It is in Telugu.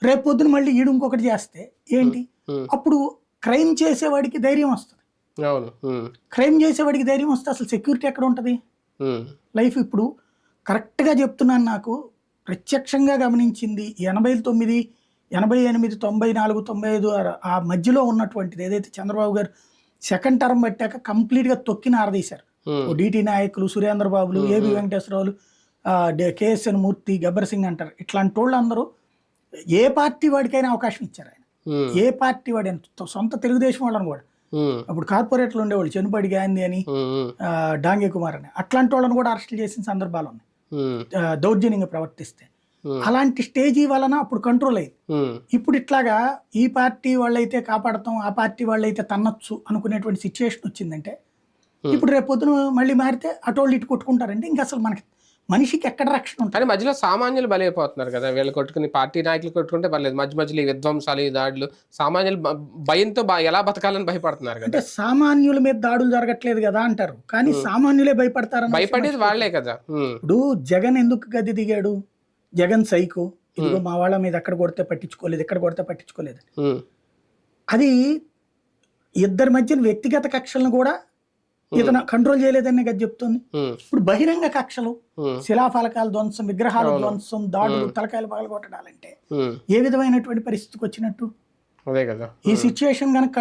రేపు పొద్దున మళ్ళీ ఈడు ఇంకొకటి చేస్తే ఏంటి? అప్పుడు క్రైమ్ చేసేవాడికి ధైర్యం వస్తుంది. అవును. క్రైమ్ చేసేవాడికి ధైర్యం వస్తే అసలు సెక్యూరిటీ ఎక్కడ ఉంటుంది? లైఫ్ ఇప్పుడు కరెక్ట్గా చెప్తున్నాను, నాకు ప్రత్యక్షంగా గమనించింది 89, 88, 94, 95 ఆ మధ్యలో ఉన్నటువంటిది ఏదైతే చంద్రబాబు గారు సెకండ్ టర్మ్ పెట్టాక కంప్లీట్గా తొక్కిన ఆరదీశారు. డిటి నాయకులు, సురేంద్ర బాబులు, ఏబి వెంకటేశ్వరరావులు, కేఎస్ఎన్ మూర్తి, గబ్బర్ సింగ్ అంటారు, ఇట్లాంటి వాళ్ళు అందరూ ఏ పార్టీ వాడికైనా అవకాశం ఇచ్చారు ఆయన. ఏ పార్టీ వాడి సొంత తెలుగుదేశం వాళ్ళని కూడా, అప్పుడు కార్పొరేట్లు ఉండేవాళ్ళు, చెనుపడి గాంధీ అని, డాంగే కుమార్ అని, అట్లాంటి వాళ్ళని కూడా అరెస్టులు చేసిన సందర్భాలు ఉన్నాయి దౌర్జన్యంగా ప్రవర్తిస్తే. అలాంటి స్టేజీ వలన అప్పుడు కంట్రోల్ అయ్యింది. ఇప్పుడు ఇట్లాగా ఈ పార్టీ వాళ్ళైతే కాపాడతాం, ఆ పార్టీ వాళ్ళైతే తన్నొచ్చు అనుకునేటువంటి సిచ్యువేషన్ వచ్చిందంటే ఇప్పుడు రేపు పొద్దున మళ్ళీ మారితే అటోళ్ళు ఇటు కొట్టుకుంటారంటే ఇంకా అసలు మనకి మనిషికి ఎక్కడ రక్షణ ఉంటుంది? కానీ మధ్యలో సామాన్యులు బలైపోతున్నారు కదా, వీళ్ళు కొట్టుకుని పార్టీ నాయకులు కొట్టుకుంటే పర్లేదు, మధ్యలో విధ్వంసాలు, ఈ దాడులు, సామాన్యులు భయంతో ఎలా బతకాలని భయపడుతున్నారు కదా. అంటే సామాన్యుల మీద దాడులు జరగట్లేదు కదా అంటారు, కానీ సామాన్యులే భయపడతారు. భయపడేది వాళ్లే కదా. ఇప్పుడు జగన్ ఎందుకు గద్దె దిగాడు? జగన్ సైకో, ఇదిగో మా వాళ్ళ మీద ఎక్కడ కొడితే పట్టించుకోలేదు, ఎక్కడ కొడితే పట్టించుకోలేదు. అది ఇద్దరి మధ్యన వ్యక్తిగత కక్షలను కూడా ఇతను కంట్రోల్ చేయలేదని కదా చెప్తుంది. ఇప్పుడు బహిరంగ కక్షలు, శిలాఫలకాల ధ్వంసం, విగ్రహాల ధ్వంసం, దాడులు, తలకాయలు పగలగొట్టడాలంటే ఏ విధమైనటువంటి పరిస్థితికి వచ్చినట్టు? అదే కదా. ఈ సిచ్యువేషన్ కనుక